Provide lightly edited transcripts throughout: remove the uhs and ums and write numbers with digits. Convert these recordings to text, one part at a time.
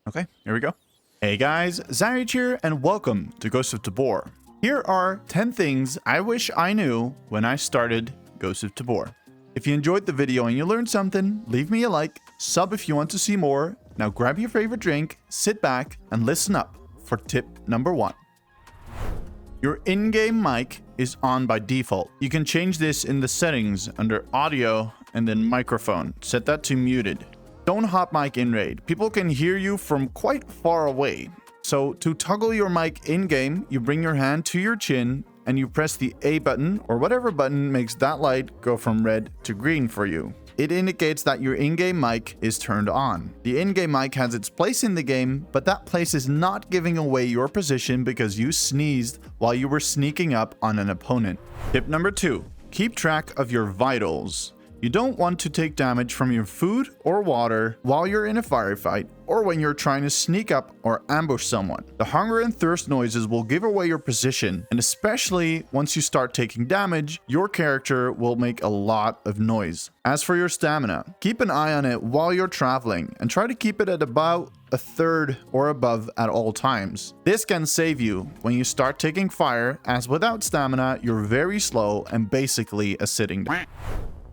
Okay, here we go. Hey guys, Xyrage here, and welcome to Ghosts of Tabor. Here are 10 things I wish I knew when I started Ghosts of Tabor. If you enjoyed the video and you learned something, leave me a like, sub if you want to see more. Now grab your favorite drink, sit back, and listen up for tip number 1. Your in-game mic is on by default. You can change this in the settings under audio and then microphone. Set that to muted. Don't hot mic in raid. People can hear you from quite far away. So to toggle your mic in-game, you bring your hand to your chin and you press the A button or whatever button makes that light go from red to green for you. It indicates that your in-game mic is turned on. The in-game mic has its place in the game, but that place is not giving away your position because you sneezed while you were sneaking up on an opponent. Tip number 2, keep track of your vitals. You don't want to take damage from your food or water while you're in a firefight or when you're trying to sneak up or ambush someone. The hunger and thirst noises will give away your position, and especially once you start taking damage, your character will make a lot of noise. As for your stamina, keep an eye on it while you're traveling and try to keep it at about a third or above at all times. This can save you when you start taking fire, as without stamina, you're very slow and basically a sitting duck.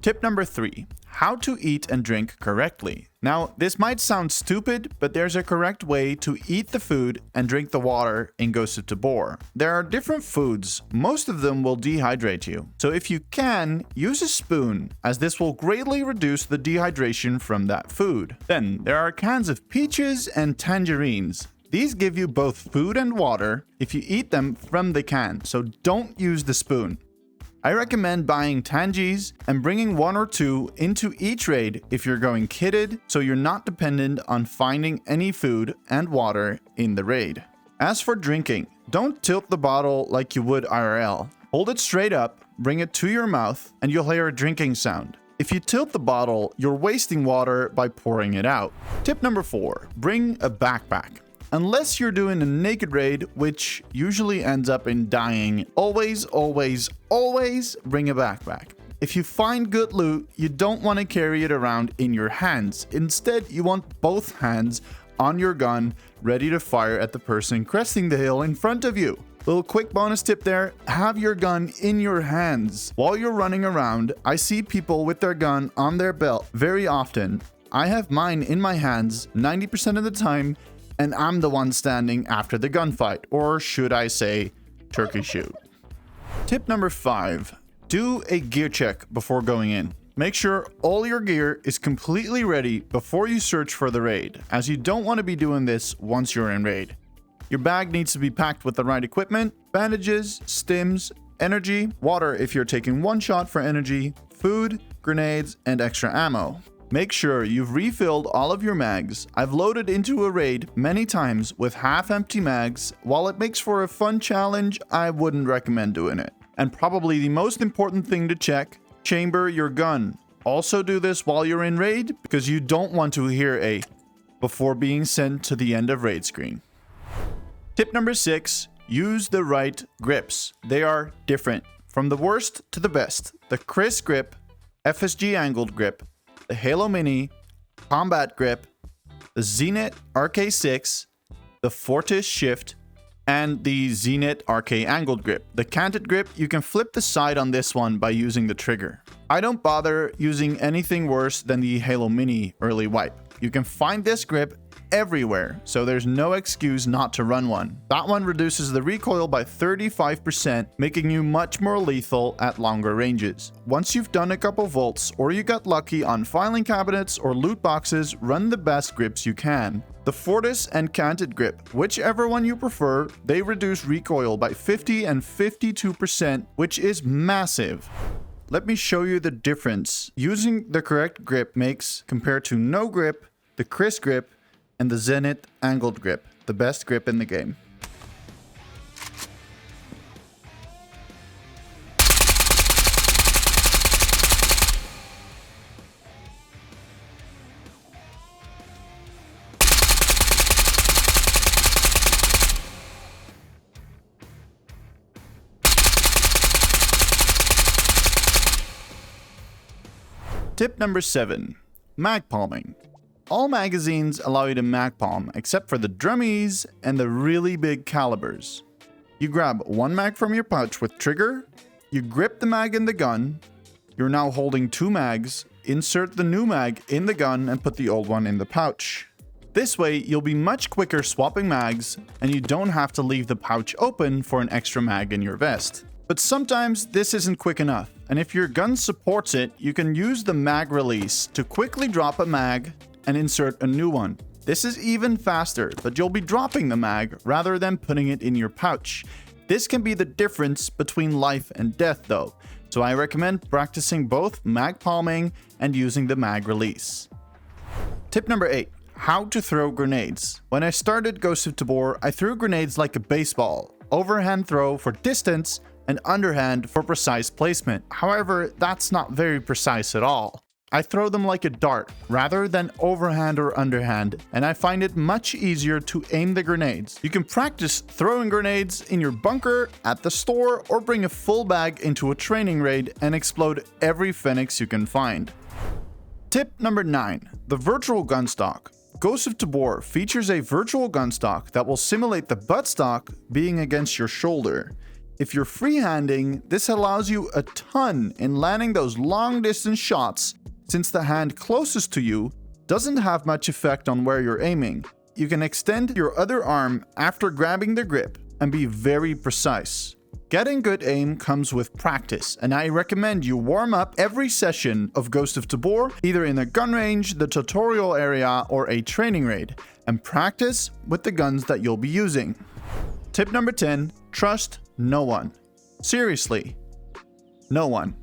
Tip number 3, how to eat and drink correctly. Now, this might sound stupid, but there's a correct way to eat the food and drink the water in Ghosts of Tabor. There are different foods, most of them will dehydrate you. So if you can, use a spoon, as this will greatly reduce the dehydration from that food. Then, there are cans of peaches and tangerines. These give you both food and water if you eat them from the can, so don't use the spoon. I recommend buying tangies and bringing 1 or 2 into each raid if you're going kitted, so you're not dependent on finding any food and water in the raid. As for drinking, don't tilt the bottle like you would IRL. Hold it straight up, bring it to your mouth, and you'll hear a drinking sound. If you tilt the bottle, you're wasting water by pouring it out. Tip number 4, bring a backpack. Unless you're doing a naked raid, which usually ends up in dying, always bring a backpack. If you find good loot, you don't want to carry it around in your hands. Instead, you want both hands on your gun, ready to fire at the person cresting the hill in front of you. Little quick bonus tip there, have your gun in your hands. While you're running around, I see people with their gun on their belt very often. I have mine in my hands 90% of the time, and I'm the one standing after the gunfight, or should I say, turkey shoot. Tip number 5, do a gear check before going in. Make sure all your gear is completely ready before you search for the raid, as you don't want to be doing this once you're in raid. Your bag needs to be packed with the right equipment, bandages, stims, energy, water if you're taking 1 shot for energy, food, grenades, and extra ammo. Make sure you've refilled all of your mags. I've loaded into a raid many times with half-empty mags. While it makes for a fun challenge, I wouldn't recommend doing it. And probably the most important thing to check, chamber your gun. Also do this while you're in raid, because you don't want to hear a before being sent to the end of raid screen. Tip number 6, use the right grips. They are different, from the worst to the best. The Chris grip, FSG angled grip, the Halo Mini, Combat Grip, the Zenit RK6, the Fortis Shift, and the Zenit RK Angled Grip. The canted grip, you can flip the side on this one by using the trigger. I don't bother using anything worse than the Halo Mini early wipe. You can find this grip everywhere, so there's no excuse not to run one. That one reduces the recoil by 35%, making you much more lethal at longer ranges. Once you've done a couple volts, or you got lucky on filing cabinets or loot boxes, run the best grips you can. The Fortis and Canted Grip, whichever one you prefer, they reduce recoil by 50 and 52%, which is massive. Let me show you the difference using the correct grip makes compared to no grip, the Chris grip, and the Zenit Angled Grip, the best grip in the game. Tip number 7, mag palming. All magazines allow you to mag palm, except for the drummies and the really big calibers. You grab one mag from your pouch with trigger, you grip the mag in the gun, you're now holding 2 mags, insert the new mag in the gun and put the old one in the pouch. This way, you'll be much quicker swapping mags, and you don't have to leave the pouch open for an extra mag in your vest. But sometimes this isn't quick enough, and if your gun supports it, you can use the mag release to quickly drop a mag and insert a new one. This is even faster, but you'll be dropping the mag rather than putting it in your pouch. This can be the difference between life and death though, so I recommend practicing both mag palming and using the mag release. Tip number 8. How to throw grenades. When I started Ghosts of Tabor, I threw grenades like a baseball, overhand throw for distance and underhand for precise placement. However, that's not very precise at all. I throw them like a dart rather than overhand or underhand, and I find it much easier to aim the grenades. You can practice throwing grenades in your bunker, at the store, or bring a full bag into a training raid and explode every phoenix you can find. Tip number 9. The virtual gunstock. Ghosts of Tabor features a virtual gunstock that will simulate the buttstock being against your shoulder. If you're freehanding, this allows you a ton in landing those long distance shots, since the hand closest to you doesn't have much effect on where you're aiming. You can extend your other arm after grabbing the grip and be very precise. Getting good aim comes with practice, and I recommend you warm up every session of Ghost of Tabor, either in a gun range, the tutorial area, or a training raid, and practice with the guns that you'll be using. Tip number 10. Trust no one. Seriously, no one.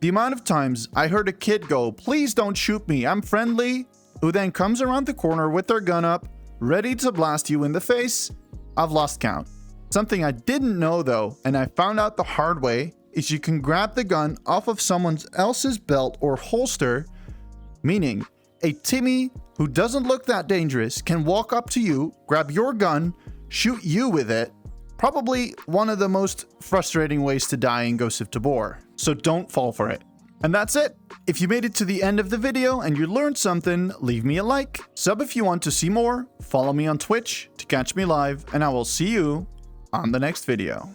The amount of times I heard a kid go, "Please don't shoot me, I'm friendly," who then comes around the corner with their gun up, ready to blast you in the face, I've lost count. Something I didn't know though, and I found out the hard way, is you can grab the gun off of someone else's belt or holster, meaning a Timmy who doesn't look that dangerous can walk up to you, grab your gun, shoot you with it. Probably one of the most frustrating ways to die in Ghosts of Tabor, so don't fall for it. And that's it. If you made it to the end of the video and you learned something, leave me a like, sub if you want to see more, follow me on Twitch to catch me live, and I will see you on the next video.